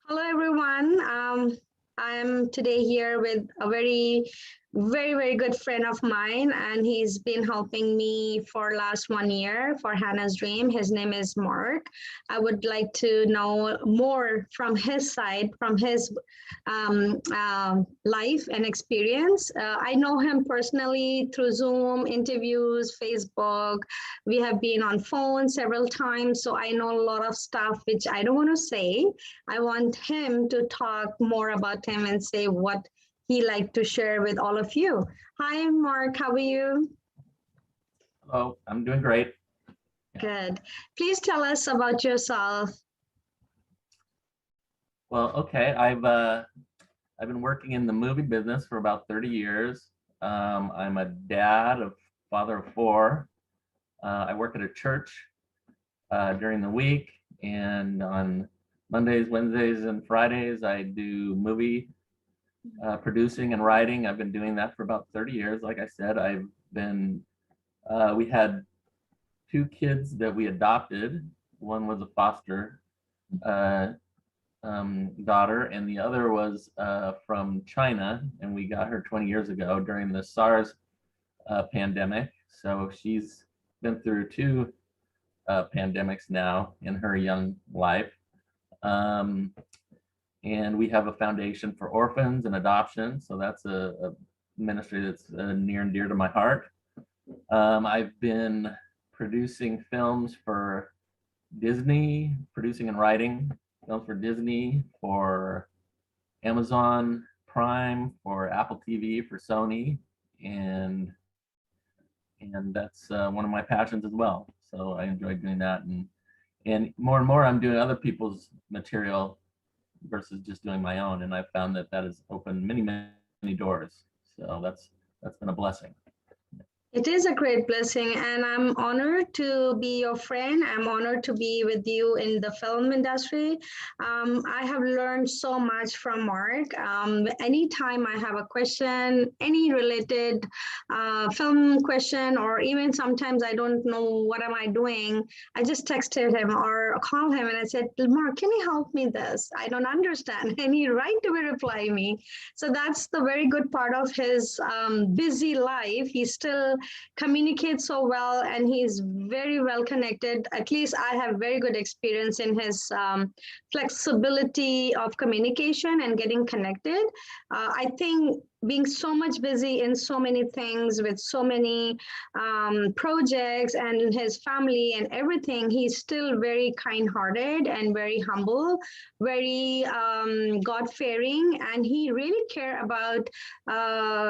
Hello, everyone. I'm today here with a very good friend of mine, and he's been helping me for last 1 year for Hannah's Dream. His name is Mark. I would like to know more from his side, from his life and experience. I know him personally through Zoom interviews, Facebook. We have been on phone several times, so I know a lot of stuff which I don't want to say. I want him to talk more about him and say what he like to share with all of you. Hi, Mark. How are you? Hello, I'm doing great. Yeah. Good. Please tell us about yourself. Well, okay. I've been working in the movie business for about 30 years. I'm a dad, a father of four. I work at a church during the week, and on Mondays, Wednesdays, and Fridays, I do movie producing and writing. I've been doing that for about 30 years. Like I said, we had two kids that we adopted. One was a foster uh, daughter, and the other was from China, and we got her 20 years ago during the SARS pandemic. So she's been through two pandemics now in her young life. Um, and we have a foundation for orphans and adoption. So that's a ministry that's near and dear to my heart. I've been producing films for Disney, producing and writing films for Disney, for Amazon Prime, for Apple TV, for Sony, and that's one of my passions as well. So I enjoy doing that, and more I'm doing other people's material versus just doing my own, and I've found that that has opened many doors. So that's been a blessing. It is a great blessing, and I'm honored to be your friend. I'm honored to be with you in the film industry. I have learned so much from Mark. Anytime I have a question, any related film question, or even sometimes I don't know what am I doing, I just texted him or call him and I said, Mark, can you help me this? I don't understand. And he right away reply me. So that's the very good part of his busy life. He still communicates so well, and he's very well connected. At least I have very good experience in his flexibility of communication and getting connected. I think being so much busy in so many things with so many projects and his family and everything, he's still very kind-hearted and very humble, very God-fearing, and he really care about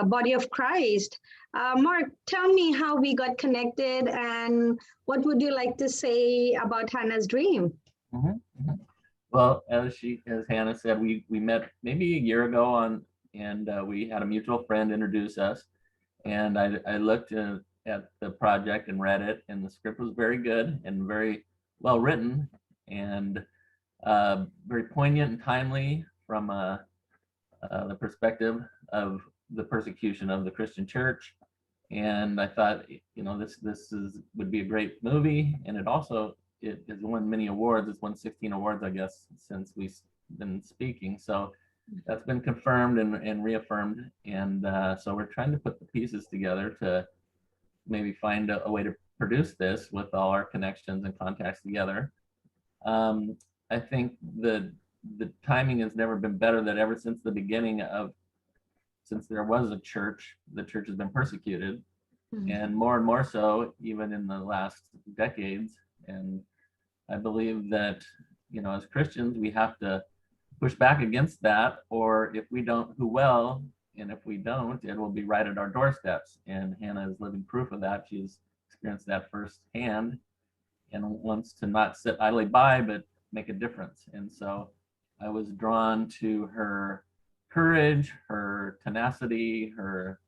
body of Christ. Mark, tell me how we got connected and what would you like to say about Hannah's Dream? Mm-hmm, mm-hmm. Well, as Hannah said, we met maybe a year ago and we had a mutual friend introduce us, and I looked at the project and read it, and the script was very good and very well written, and very poignant and timely from the perspective of the persecution of the Christian church. And I thought, this would be a great movie, and it has won many awards. It's won 16 awards, I guess, since we've been speaking. So that's been confirmed and reaffirmed, and so we're trying to put the pieces together to maybe find a way to produce this with all our connections and contacts together. I think the timing has never been better. That ever since the beginning of since there was a church, the church has been persecuted, and more so even in the last decades. And I believe that, as Christians, we have to push back against that, or if we don't, who will? And if we don't, it will be right at our doorsteps. And Hannah is living proof of that. She's experienced that firsthand and wants to not sit idly by, but make a difference. And so I was drawn to her courage, her tenacity, her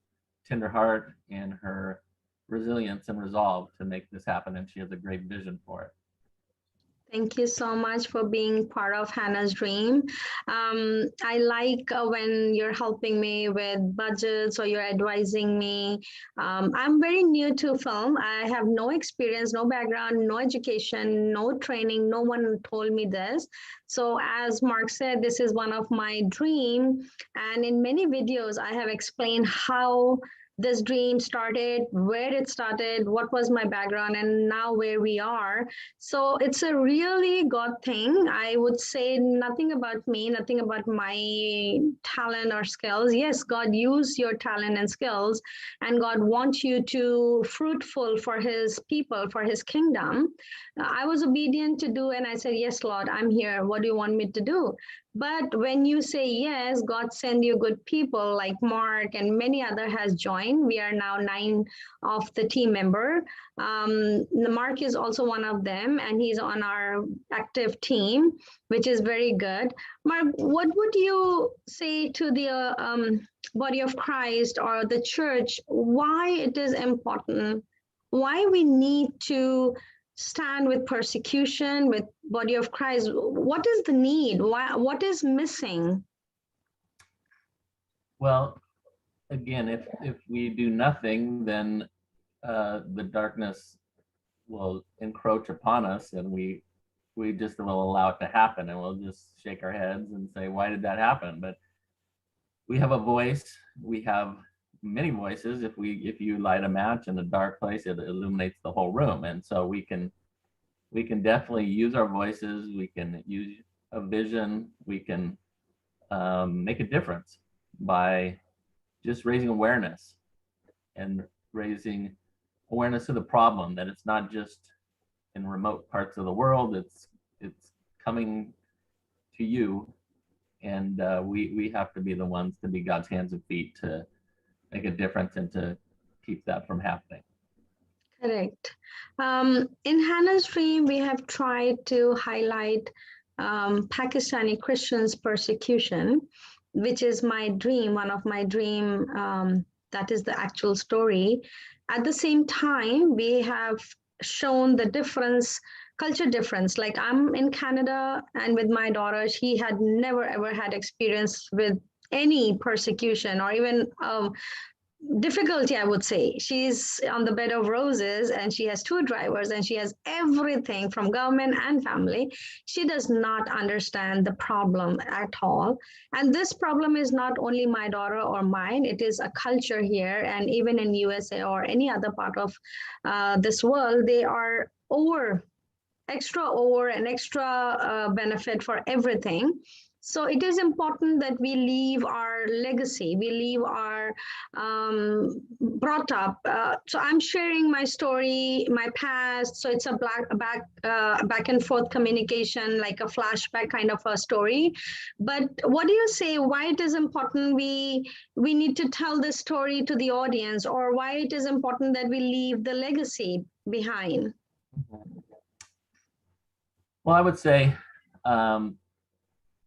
tender heart, and her resilience and resolve to make this happen. And she has a great vision for it. Thank you so much for being part of Hannah's dream. I like when you're helping me with budgets or you're advising me. I'm very new to film. I have no experience, no background, no education, no training. No one told me this. So, as Mark said, this is one of my dream. And in many videos, I have explained how this dream started, where it started, what was my background, and now where we are. So it's a really God thing. I would say nothing about me, nothing about my talent or skills. Yes, God used your talent and skills, and God wants you to fruitful for His people, for His kingdom. I was obedient to do, and I said, "Yes, Lord, I'm here. What do you want me to do?" But when you say yes, God send you good people like Mark and many other has joined. We are now 9 of the team member. Mark is also one of them, and he's on our active team, which is very good. Mark, what would you say to the body of Christ or the church? Why it is important? Why we need to stand with persecution with body of Christ? What is the need? Why, what is missing? Well, again, if we do nothing, then the darkness will encroach upon us, and we just will allow it to happen, and we'll just shake our heads and say, why did that happen? But we have a voice. We have many voices. If you light a match in a dark place, it illuminates the whole room. And so we can definitely use our voices. We can use a vision. We can make a difference by just raising awareness and raising awareness of the problem, that it's not just in remote parts of the world. It's coming to you, and we have to be the ones to be God's hands and feet to make a difference and to keep that from happening. Correct. In Hannah's dream, we have tried to highlight Pakistani Christians' persecution, which is my dream, one of my dream. That is the actual story. At the same time, we have shown the difference, culture difference. Like I'm in Canada, and with my daughter, she had never ever had experience with any persecution or even difficulty, I would say. She's on the bed of roses and she has 2 drivers and she has everything from government and family. She does not understand the problem at all. And this problem is not only my daughter or mine, it is a culture here. And even in USA or any other part of this world, they are over and extra benefit for everything. So it is important that we leave our legacy, we leave our brought up. So I'm sharing my story, my past. So it's a back and forth communication, like a flashback kind of a story. But what do you say? Why it is important we need to tell this story to the audience, or why it is important that we leave the legacy behind? Well, I would say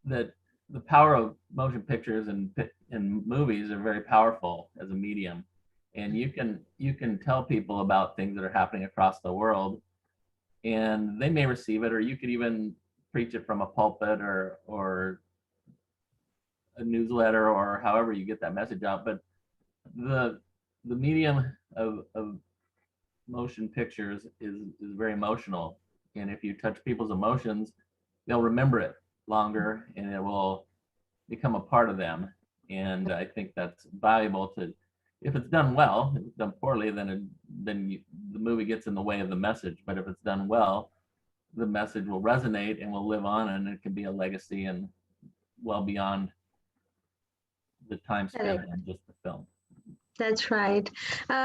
that the power of motion pictures and movies are very powerful as a medium, and you can tell people about things that are happening across the world, and they may receive it, or you could even preach it from a pulpit or a newsletter, or however you get that message out. But the medium of motion pictures is very emotional, and if you touch people's emotions, they'll remember it longer, and it will become a part of them. And I think that's valuable to, if it's done well. If it's done poorly, then the movie gets in the way of the message. But if it's done well, the message will resonate and will live on, and it can be a legacy and well beyond the time spent on just the film. That's right.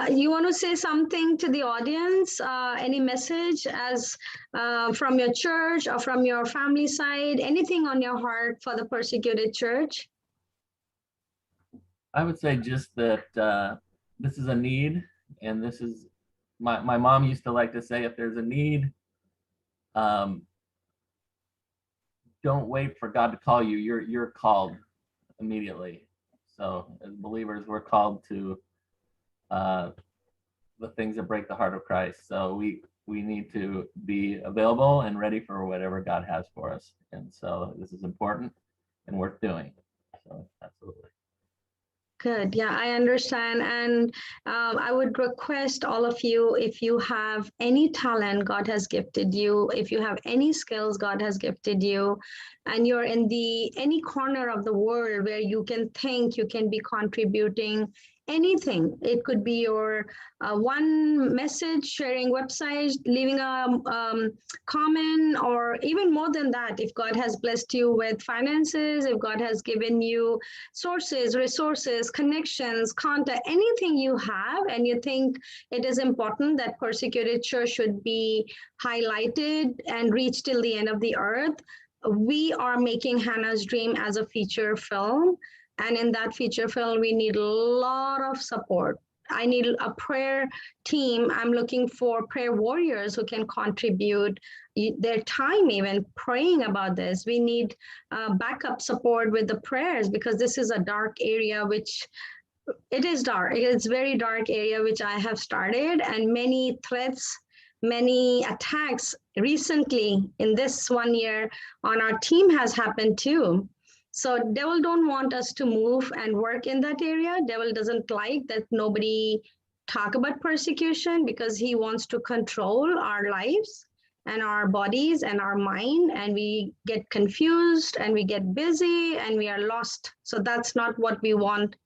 You want to say something to the audience? Any message as from your church or from your family side? Anything on your heart for the persecuted church? I would say just that this is a need, and this is my mom used to like to say, if there's a need, don't wait for God to call you. You're called immediately. So as believers, we're called to the things that break the heart of Christ. So we we need to be available and ready for whatever God has for us. And so this is important and worth doing. So absolutely. Good. Yeah, I understand. And I would request all of you, if you have any talent God has gifted you, if you have any skills God has gifted you, and you're in the any corner of the world where you can think you can be contributing anything. It could be your one message, sharing website, leaving a comment, or even more than that, if God has blessed you with finances, if God has given you sources, resources, connections, contact, anything you have, and you think it is important that persecuted church should be highlighted and reach till the end of the earth, we are making Hannah's Dream as a feature film. And in that feature film, we need a lot of support. I need a prayer team. I'm looking for prayer warriors who can contribute their time, even praying about this. We need backup support with the prayers, because this is a dark area, which it is dark. It's very dark area, which I have started, and many threats, many attacks recently in this 1 year on our team has happened too. So devil don't want us to move and work in that area. Devil doesn't like that nobody talk about persecution, because he wants to control our lives and our bodies and our mind, and we get confused and we get busy and we are lost. So that's not what we want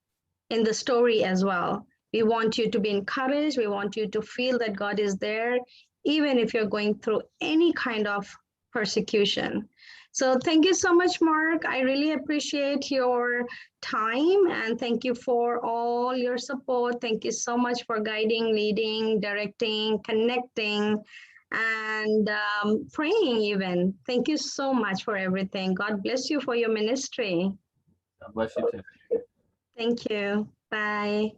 in the story as well. We want you to be encouraged. We want you to feel that God is there, even if you're going through any kind of persecution. So thank you so much, Mark. I really appreciate your time, and thank you for all your support. Thank you so much for guiding, leading, directing, connecting, and praying even. Thank you so much for everything. God bless you for your ministry. God bless you too. Thank you. Bye.